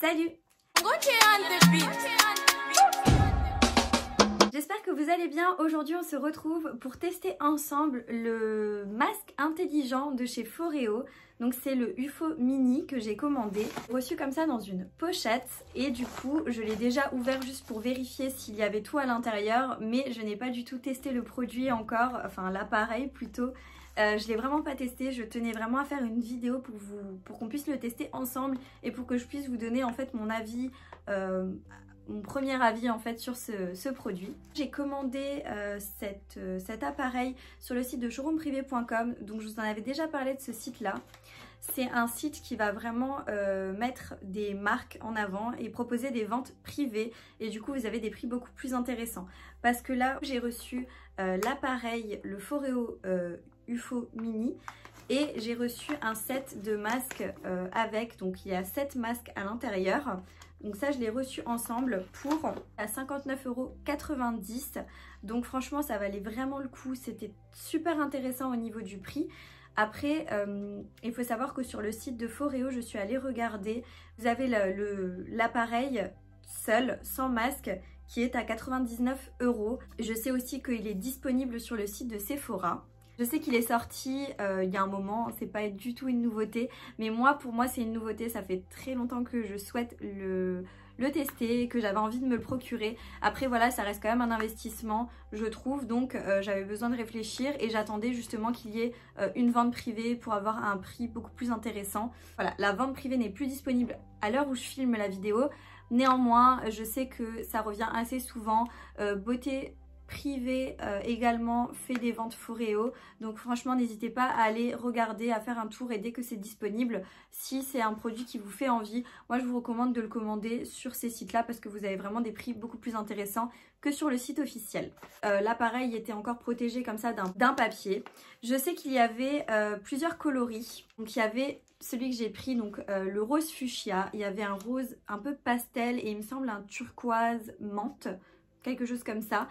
Salut! J'espère que vous allez bien. Aujourd'hui on se retrouve pour tester ensemble le masque intelligent de chez Foreo. Donc c'est le UFO Mini que j'ai commandé, reçu comme ça dans une pochette, et du coup je l'ai déjà ouvert juste pour vérifier s'il y avait tout à l'intérieur, mais je n'ai pas du tout testé le produit encore, enfin l'appareil plutôt. Je l'ai vraiment pas testé, je tenais vraiment à faire une vidéo pour qu'on puisse le tester ensemble et pour que je puisse vous donner en fait mon avis, mon premier avis en fait sur ce produit. J'ai commandé cet appareil sur le site de showroomprivé.com, donc je vous en avais déjà parlé de ce site là. C'est un site qui va vraiment mettre des marques en avant et proposer des ventes privées, et du coup vous avez des prix beaucoup plus intéressants. Parce que là j'ai reçu l'appareil, le Foreo UFO Mini, et j'ai reçu un set de masques avec, donc il y a 7 masques à l'intérieur. Donc ça je l'ai reçu ensemble pour à 59,90 €. Donc franchement ça valait vraiment le coup, c'était super intéressant au niveau du prix. Après, il faut savoir que sur le site de Foreo, je suis allée regarder, vous avez l'appareil seul, sans masque, qui est à 99 €. Je sais aussi qu'il est disponible sur le site de Sephora. Je sais qu'il est sorti il y a un moment, c'est pas du tout une nouveauté, mais pour moi c'est une nouveauté. Ça fait très longtemps que je souhaite le tester, que j'avais envie de me le procurer. Après voilà, ça reste quand même un investissement je trouve, donc j'avais besoin de réfléchir et j'attendais justement qu'il y ait une vente privée pour avoir un prix beaucoup plus intéressant. Voilà, la vente privée n'est plus disponible à l'heure où je filme la vidéo. Néanmoins, je sais que ça revient assez souvent. Beauté Privé également fait des ventes Foreo, donc franchement n'hésitez pas à aller regarder, à faire un tour, et dès que c'est disponible, si c'est un produit qui vous fait envie, moi je vous recommande de le commander sur ces sites là parce que vous avez vraiment des prix beaucoup plus intéressants que sur le site officiel. L'appareil était encore protégé comme ça d'un papier. Je sais qu'il y avait plusieurs coloris, donc il y avait celui que j'ai pris, donc le rose fuchsia, il y avait un rose un peu pastel et il me semble un turquoise menthe, quelque chose comme ça.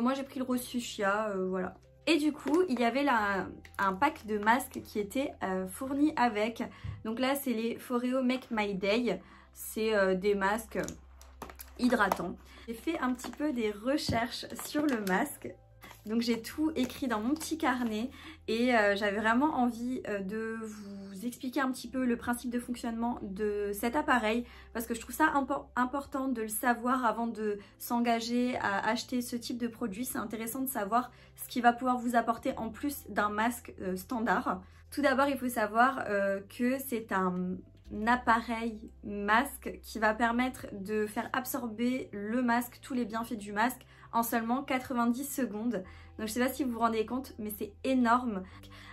Moi j'ai pris le rose fuchsia, voilà. Et du coup il y avait là un pack de masques qui était fourni avec. Donc là c'est les Foreo Make My Day. C'est des masques hydratants. J'ai fait un petit peu des recherches sur le masque. Donc j'ai tout écrit dans mon petit carnet et j'avais vraiment envie de vous expliquer un petit peu le principe de fonctionnement de cet appareil, parce que je trouve ça important de le savoir avant de s'engager à acheter ce type de produit. C'est intéressant de savoir ce qui va pouvoir vous apporter en plus d'un masque standard. Tout d'abord il faut savoir que c'est un appareil masque qui va permettre de faire absorber le masque, tous les bienfaits du masque, en seulement 90 secondes. Donc je sais pas si vous vous rendez compte, mais c'est énorme.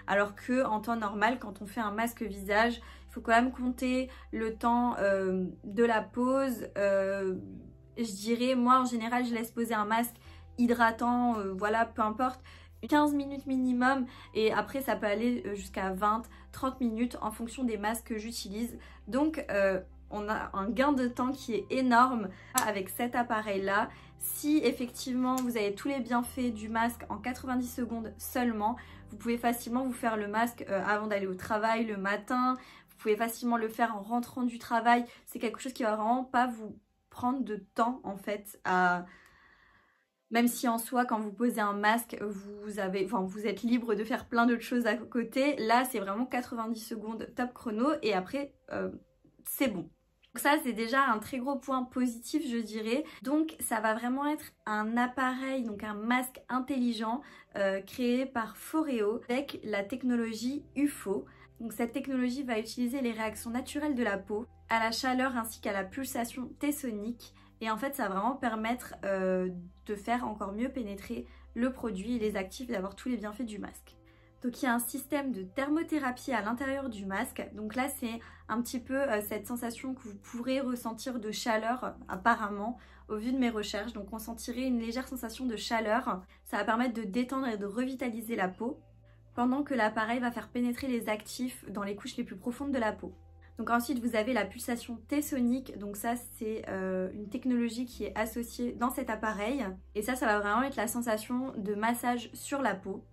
Alors que en temps normal, quand on fait un masque visage, il faut quand même compter le temps de la pose. Je dirais, moi en général je laisse poser un masque hydratant, voilà, peu importe, 15 minutes minimum, et après ça peut aller jusqu'à 20-30 minutes en fonction des masques que j'utilise. Donc on a un gain de temps qui est énorme avec cet appareil là. Si effectivement vous avez tous les bienfaits du masque en 90 secondes seulement, vous pouvez facilement vous faire le masque avant d'aller au travail le matin. Vous pouvez facilement le faire en rentrant du travail. C'est quelque chose qui va vraiment pas vous prendre de temps en fait à... Même si en soi, quand vous posez un masque, vous êtes libre de faire plein d'autres choses à côté. Là, c'est vraiment 90 secondes top chrono et après, c'est bon. Donc ça, c'est déjà un très gros point positif, je dirais. Donc, ça va vraiment être un appareil, donc un masque intelligent créé par Foreo avec la technologie UFO. Donc cette technologie va utiliser les réactions naturelles de la peau à la chaleur ainsi qu'à la pulsation T-sonique. Et en fait, ça va vraiment permettre de faire encore mieux pénétrer le produit et les actifs, d'avoir tous les bienfaits du masque. Donc il y a un système de thermothérapie à l'intérieur du masque. Donc là, c'est un petit peu cette sensation que vous pourrez ressentir de chaleur, apparemment, au vu de mes recherches. Donc on sentirait une légère sensation de chaleur. Ça va permettre de détendre et de revitaliser la peau, pendant que l'appareil va faire pénétrer les actifs dans les couches les plus profondes de la peau. Donc ensuite vous avez la pulsation T-sonique, donc ça c'est une technologie qui est associée dans cet appareil, et ça va vraiment être la sensation de massage sur la peau.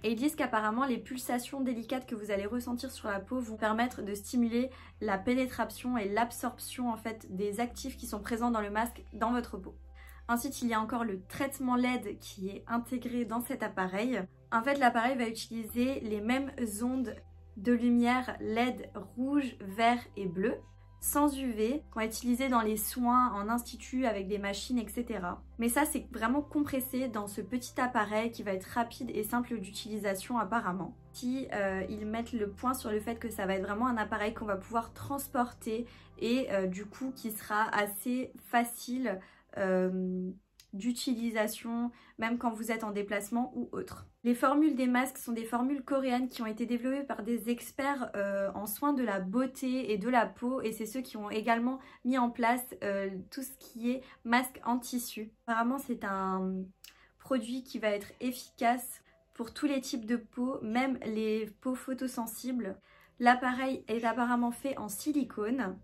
Et ils disent qu'apparemment les pulsations délicates que vous allez ressentir sur la peau vont permettre de stimuler la pénétration et l'absorption en fait des actifs qui sont présents dans le masque dans votre peau. Ensuite, il y a encore le traitement LED qui est intégré dans cet appareil. En fait, l'appareil va utiliser les mêmes ondes de lumière LED rouge, vert et bleu, sans UV, qu'on va utiliser dans les soins en institut avec des machines, etc. Mais ça, c'est vraiment compressé dans ce petit appareil qui va être rapide et simple d'utilisation apparemment. Si ils mettent le point sur le fait que ça va être vraiment un appareil qu'on va pouvoir transporter et du coup qui sera assez facile d'utilisation même quand vous êtes en déplacement ou autre. Les formules des masques sont des formules coréennes qui ont été développées par des experts en soins de la beauté et de la peau, et c'est ceux qui ont également mis en place tout ce qui est masque en tissu. Apparemment c'est un produit qui va être efficace pour tous les types de peau, même les peaux photosensibles. L'appareil est apparemment fait en silicone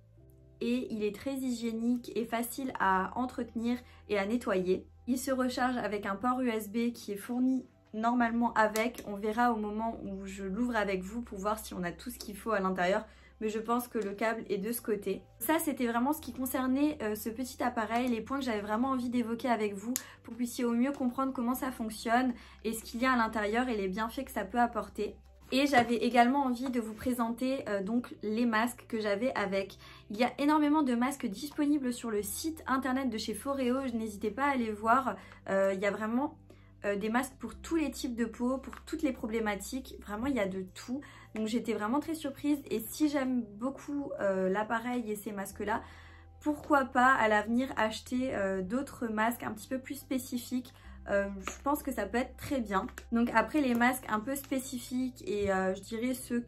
et il est très hygiénique et facile à entretenir et à nettoyer. Il se recharge avec un port USB qui est fourni normalement avec. On verra au moment où je l'ouvre avec vous pour voir si on a tout ce qu'il faut à l'intérieur, mais je pense que le câble est de ce côté. Ça, c'était vraiment ce qui concernait ce petit appareil, les points que j'avais vraiment envie d'évoquer avec vous pour que vous puissiez au mieux comprendre comment ça fonctionne et ce qu'il y a à l'intérieur et les bienfaits que ça peut apporter. Et j'avais également envie de vous présenter donc les masques que j'avais avec. Il y a énormément de masques disponibles sur le site internet de chez Foreo, n'hésitez pas à aller voir. Il y a vraiment des masques pour tous les types de peau, pour toutes les problématiques, vraiment il y a de tout. Donc j'étais vraiment très surprise et si j'aime beaucoup l'appareil et ces masques là, pourquoi pas à l'avenir acheter d'autres masques un petit peu plus spécifiques. Je pense que ça peut être très bien. Donc après les masques un peu spécifiques et je dirais ceux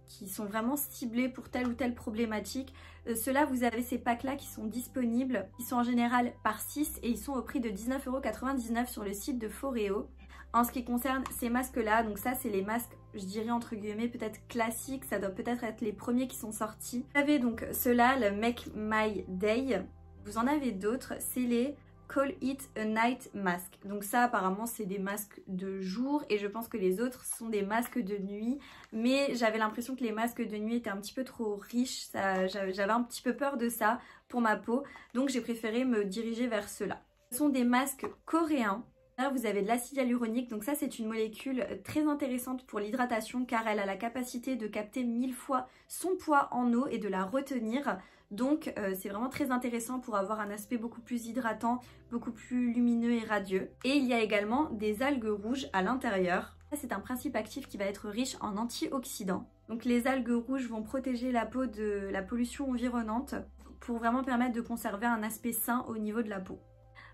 qui sont vraiment ciblés pour telle ou telle problématique, ceux-là vous avez ces packs là qui sont disponibles. Ils sont en général par 6 et ils sont au prix de 19,99 € sur le site de Foreo. En ce qui concerne ces masques là, donc ça c'est les masques je dirais entre guillemets peut-être classiques, ça doit peut-être être les premiers qui sont sortis. Vous avez donc ceux-là, le Make My Day. Vous en avez d'autres, c'est les Call It a Night Mask. Donc ça apparemment c'est des masques de jour et je pense que les autres sont des masques de nuit, mais j'avais l'impression que les masques de nuit étaient un petit peu trop riches, j'avais un petit peu peur de ça pour ma peau, donc j'ai préféré me diriger vers ceux-là. Ce sont des masques coréens. Là vous avez de l'acide hyaluronique, donc ça c'est une molécule très intéressante pour l'hydratation car elle a la capacité de capter 1000 fois son poids en eau et de la retenir. Donc c'est vraiment très intéressant pour avoir un aspect beaucoup plus hydratant, beaucoup plus lumineux et radieux. Et il y a également des algues rouges à l'intérieur. C'est un principe actif qui va être riche en antioxydants. Donc les algues rouges vont protéger la peau de la pollution environnante pour vraiment permettre de conserver un aspect sain au niveau de la peau.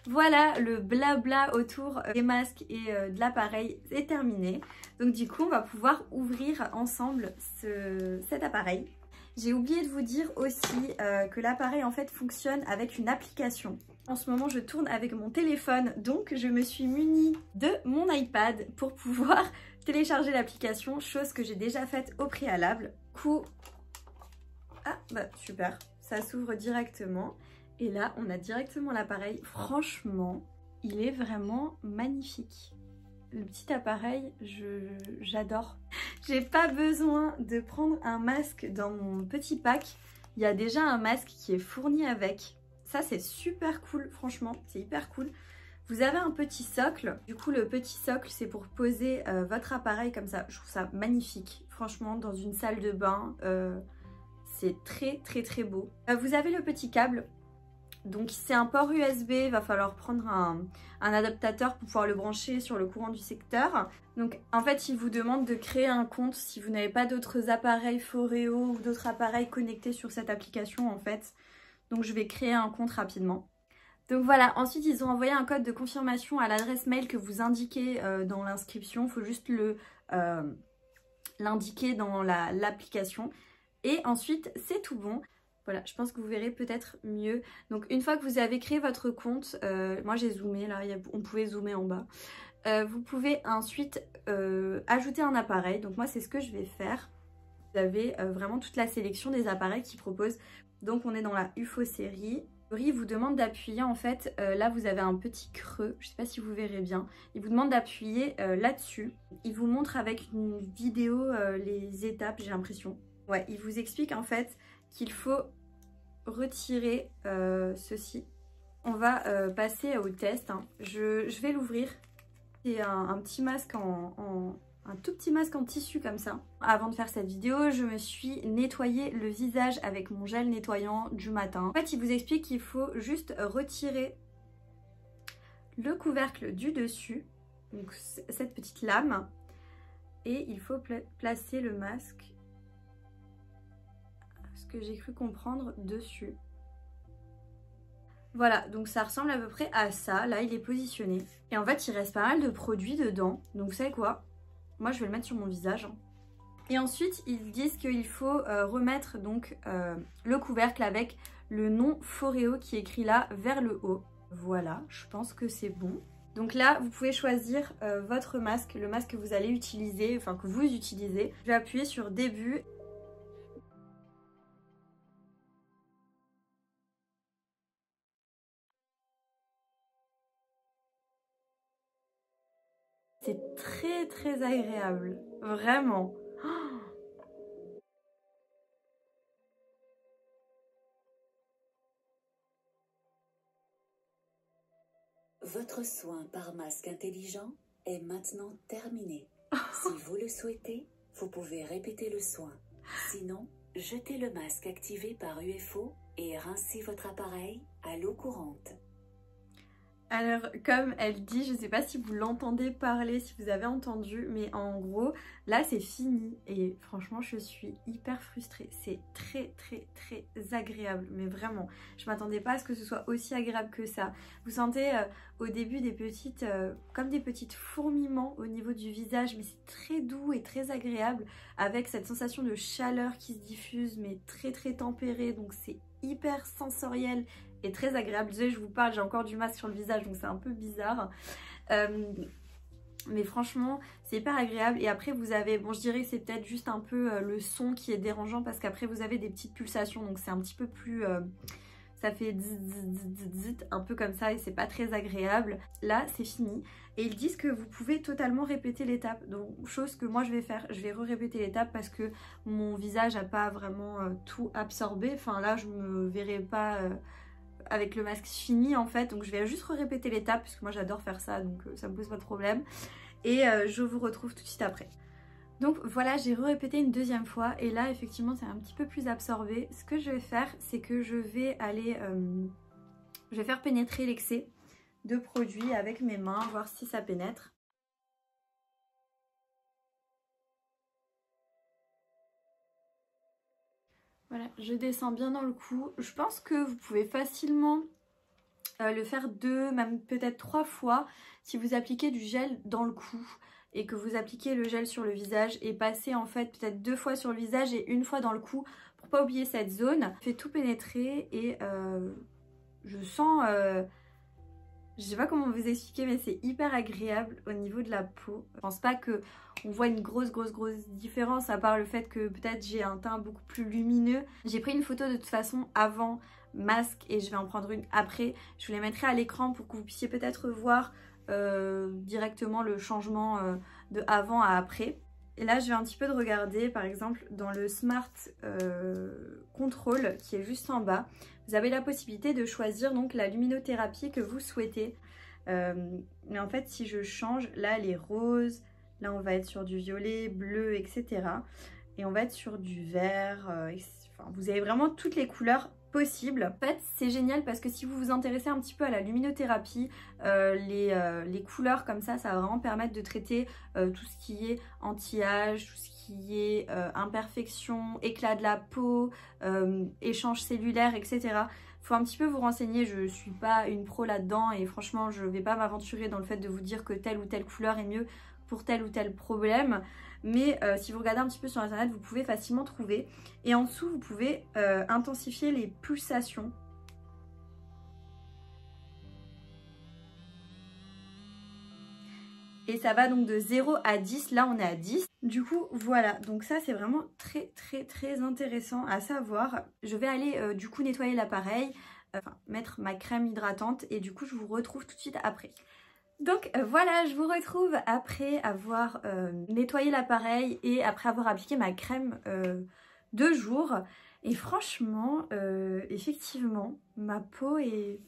Voilà, le blabla autour des masques et de l'appareil est terminé. Donc du coup on va pouvoir ouvrir ensemble cet appareil. J'ai oublié de vous dire aussi que l'appareil en fait fonctionne avec une application. En ce moment je tourne avec mon téléphone, donc je me suis munie de mon iPad pour pouvoir télécharger l'application, chose que j'ai déjà faite au préalable. Ah bah super, ça s'ouvre directement et là on a directement l'appareil. Franchement il est vraiment magnifique. Le petit appareil, j'adore. J'ai pas besoin de prendre un masque dans mon petit pack. Il y a déjà un masque qui est fourni avec. Ça c'est super cool, franchement, c'est hyper cool. Vous avez un petit socle. Du coup le petit socle c'est pour poser votre appareil comme ça. Je trouve ça magnifique. Franchement dans une salle de bain, c'est très très très beau. Vous avez le petit câble. Donc c'est un port USB, il va falloir prendre un adaptateur pour pouvoir le brancher sur le courant du secteur. Donc en fait il vous demande de créer un compte si vous n'avez pas d'autres appareils Foreo ou d'autres appareils connectés sur cette application en fait. Donc je vais créer un compte rapidement. Donc voilà, ensuite ils ont envoyé un code de confirmation à l'adresse mail que vous indiquez dans l'inscription. Il faut juste l'indiquer dans l'application. Et ensuite c'est tout bon. Voilà, je pense que vous verrez peut-être mieux. Donc une fois que vous avez créé votre compte, moi j'ai zoomé là, on pouvait zoomer en bas. Vous pouvez ensuite ajouter un appareil. Donc moi c'est ce que je vais faire. Vous avez vraiment toute la sélection des appareils qu'ils proposent. Donc on est dans la UFO série. Il vous demande d'appuyer en fait, là vous avez un petit creux, je sais pas si vous verrez bien, il vous demande d'appuyer là-dessus. Il vous montre avec une vidéo les étapes, j'ai l'impression. Ouais, il vous explique en fait qu'il faut retirer ceci. On va passer au test, hein. Je vais l'ouvrir. C'est un petit masque un tout petit masque en tissu comme ça. Avant de faire cette vidéo, je me suis nettoyé le visage avec mon gel nettoyant du matin. En fait, il vous explique qu'il faut juste retirer le couvercle du dessus, donc cette petite lame, et il faut placer le masque, ce que j'ai cru comprendre, dessus. Voilà, donc ça ressemble à peu près à ça. Là, il est positionné. Et en fait, il reste pas mal de produits dedans. Donc, vous savez quoi? Moi, je vais le mettre sur mon visage. Et ensuite, ils disent qu'il faut remettre donc le couvercle avec le nom Foreo qui est écrit là vers le haut. Voilà, je pense que c'est bon. Donc là, vous pouvez choisir votre masque, le masque que vous allez utiliser, enfin que vous utilisez. Je vais appuyer sur début. C'est très très agréable, vraiment. Votre soin par masque intelligent est maintenant terminé. Si vous le souhaitez, vous pouvez répéter le soin. Sinon, jetez le masque activé par UFO et rincez votre appareil à l'eau courante. Alors, comme elle dit, je ne sais pas si vous l'entendez parler, si vous avez entendu, mais en gros, là c'est fini et franchement je suis hyper frustrée. C'est très très très agréable, mais vraiment, je m'attendais pas à ce que ce soit aussi agréable que ça. Vous sentez au début des petites, comme des petites fourmillements au niveau du visage, mais c'est très doux et très agréable avec cette sensation de chaleur qui se diffuse, mais très très tempérée, donc c'est hyper sensoriel et très agréable. Désolée, je vous parle, j'ai encore du masque sur le visage donc c'est un peu bizarre, mais franchement c'est hyper agréable. Et après vous avez, bon je dirais que c'est peut-être juste un peu le son qui est dérangeant parce qu'après vous avez des petites pulsations donc c'est un petit peu plus ça fait zzz, un peu comme ça et c'est pas très agréable. Là c'est fini et ils disent que vous pouvez totalement répéter l'étape, donc chose que moi je vais faire, je vais répéter l'étape parce que mon visage n'a pas vraiment tout absorbé. Enfin là je me verrai pas avec le masque fini en fait, donc je vais juste répéter l'étape parce que moi j'adore faire ça, donc ça me pose pas de problème. Et je vous retrouve tout de suite après. Donc voilà, j'ai répété une deuxième fois et là effectivement c'est un petit peu plus absorbé. Ce que je vais faire, c'est que je vais aller, je vais faire pénétrer l'excès de produit avec mes mains, voir si ça pénètre. Voilà, je descends bien dans le cou. Je pense que vous pouvez facilement le faire 2, même peut-être 3 fois si vous appliquez du gel dans le cou et que vous appliquez le gel sur le visage et passez en fait peut-être 2 fois sur le visage et 1 fois dans le cou pour pas oublier cette zone. Je fais tout pénétrer et je sens, je sais pas comment vous expliquer, mais c'est hyper agréable au niveau de la peau. Je pense pas que on voit une grosse différence à part le fait que peut-être j'ai un teint beaucoup plus lumineux. J'ai pris une photo de toute façon avant masque et je vais en prendre une après. Je vous les mettrai à l'écran pour que vous puissiez peut-être voir directement le changement de avant à après. Et là je vais un petit peu de regarder par exemple dans le Smart Control qui est juste en bas. Vous avez la possibilité de choisir donc la luminothérapie que vous souhaitez. Mais en fait si je change, là elle est rose, là on va être sur du violet, bleu, etc. Et on va être sur du vert, enfin, vous avez vraiment toutes les couleurs possibles. En fait c'est génial parce que si vous vous intéressez un petit peu à la luminothérapie, les couleurs comme ça va vraiment permettre de traiter tout ce qui est anti-âge, tout ce qui est imperfection, éclat de la peau, échange cellulaire, etc. Faut un petit peu vous renseigner, je suis pas une pro là-dedans et franchement je vais pas m'aventurer dans le fait de vous dire que telle ou telle couleur est mieux pour tel ou tel problème. Mais si vous regardez un petit peu sur internet, vous pouvez facilement trouver. Et en dessous, vous pouvez intensifier les pulsations. Et ça va donc de 0 à 10, là on est à 10. Du coup voilà, donc ça c'est vraiment très intéressant à savoir. Je vais aller du coup nettoyer l'appareil, mettre ma crème hydratante et du coup je vous retrouve tout de suite après. Donc voilà, je vous retrouve après avoir nettoyé l'appareil et après avoir appliqué ma crème de jour. Et franchement, effectivement, ma peau est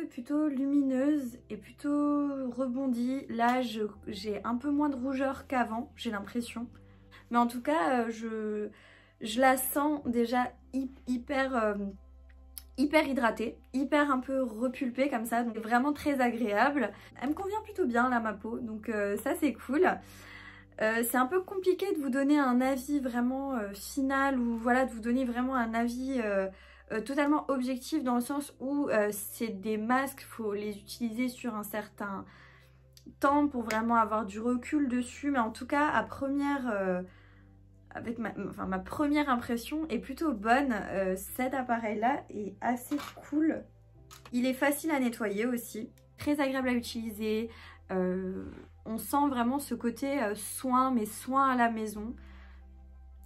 plutôt lumineuse et plutôt rebondie. Là, j'ai un peu moins de rougeur qu'avant, j'ai l'impression. Mais en tout cas, je la sens déjà hyper hydratée, hyper un peu repulpée comme ça. Donc vraiment très agréable. Elle me convient plutôt bien là, ma peau. Donc ça, c'est cool. C'est un peu compliqué de vous donner un avis vraiment final ou voilà, de vous donner vraiment un avis totalement objectif dans le sens où c'est des masques, il faut les utiliser sur un certain temps pour vraiment avoir du recul dessus, mais en tout cas à première avec ma première impression est plutôt bonne. Cet appareil là est assez cool, il est facile à nettoyer aussi, très agréable à utiliser. On sent vraiment ce côté soin, mais soin à la maison,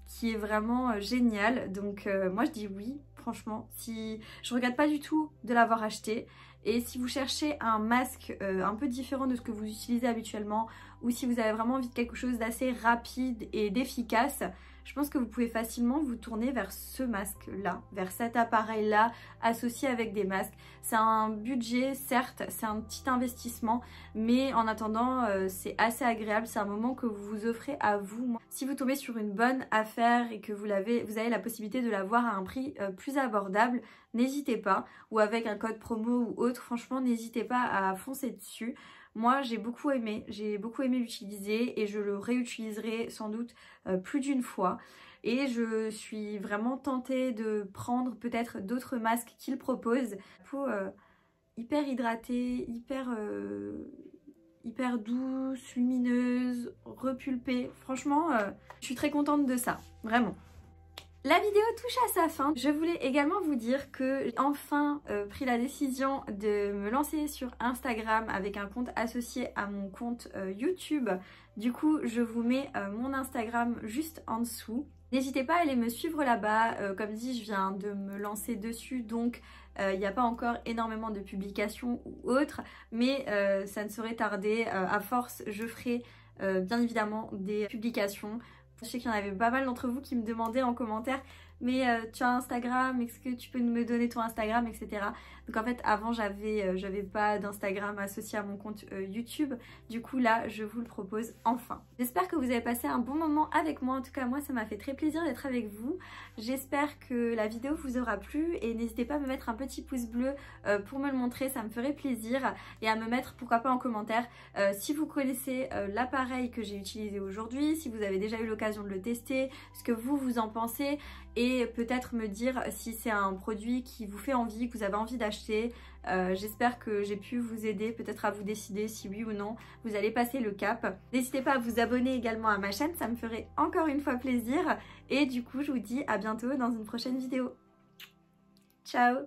qui est vraiment génial. Donc moi je dis oui, franchement. Si je regrette pas du tout de l'avoir acheté. Et si vous cherchez un masque un peu différent de ce que vous utilisez habituellement, ou si vous avez vraiment envie de quelque chose d'assez rapide et d'efficace, je pense que vous pouvez facilement vous tourner vers ce masque-là, vers cet appareil-là, associé avec des masques. C'est un budget, certes, c'est un petit investissement, mais en attendant, c'est assez agréable. C'est un moment que vous vous offrez à vous. Si vous tombez sur une bonne affaire et que vous avez la possibilité de l'avoir à un prix plus abordable, n'hésitez pas. Ou avec un code promo ou autre, franchement, n'hésitez pas à foncer dessus. Moi, j'ai beaucoup aimé l'utiliser et je le réutiliserai sans doute plus d'une fois. Et je suis vraiment tentée de prendre peut-être d'autres masques qu'il propose. Peau hyper hydratée, hyper douce, lumineuse, repulpée. Franchement, je suis très contente de ça, vraiment. La vidéo touche à sa fin. Je voulais également vous dire que j'ai enfin pris la décision de me lancer sur Instagram avec un compte associé à mon compte YouTube. Du coup, je vous mets mon Instagram juste en dessous. N'hésitez pas à aller me suivre là-bas. Comme dit, je viens de me lancer dessus, donc il n'y a pas encore énormément de publications ou autres, mais ça ne saurait tarder. À force, je ferai bien évidemment des publications. Je sais qu'il y en avait pas mal d'entre vous qui me demandaient en commentaire, mais tu as Instagram, est-ce que tu peux me donner ton Instagram, etc. Donc en fait avant j'avais pas d'Instagram associé à mon compte YouTube. Du coup là je vous le propose enfin. J'espère que vous avez passé un bon moment avec moi. En tout cas moi ça m'a fait très plaisir d'être avec vous. J'espère que la vidéo vous aura plu et n'hésitez pas à me mettre un petit pouce bleu pour me le montrer, ça me ferait plaisir. Et à me mettre pourquoi pas en commentaire si vous connaissez l'appareil que j'ai utilisé aujourd'hui, si vous avez déjà eu l'occasion de le tester, ce que vous en pensez. Et peut-être me dire si c'est un produit qui vous fait envie, que vous avez envie d'acheter. J'espère que j'ai pu vous aider peut-être à vous décider si oui ou non vous allez passer le cap. N'hésitez pas à vous abonner également à ma chaîne, ça me ferait encore une fois plaisir. Et du coup je vous dis à bientôt dans une prochaine vidéo. Ciao!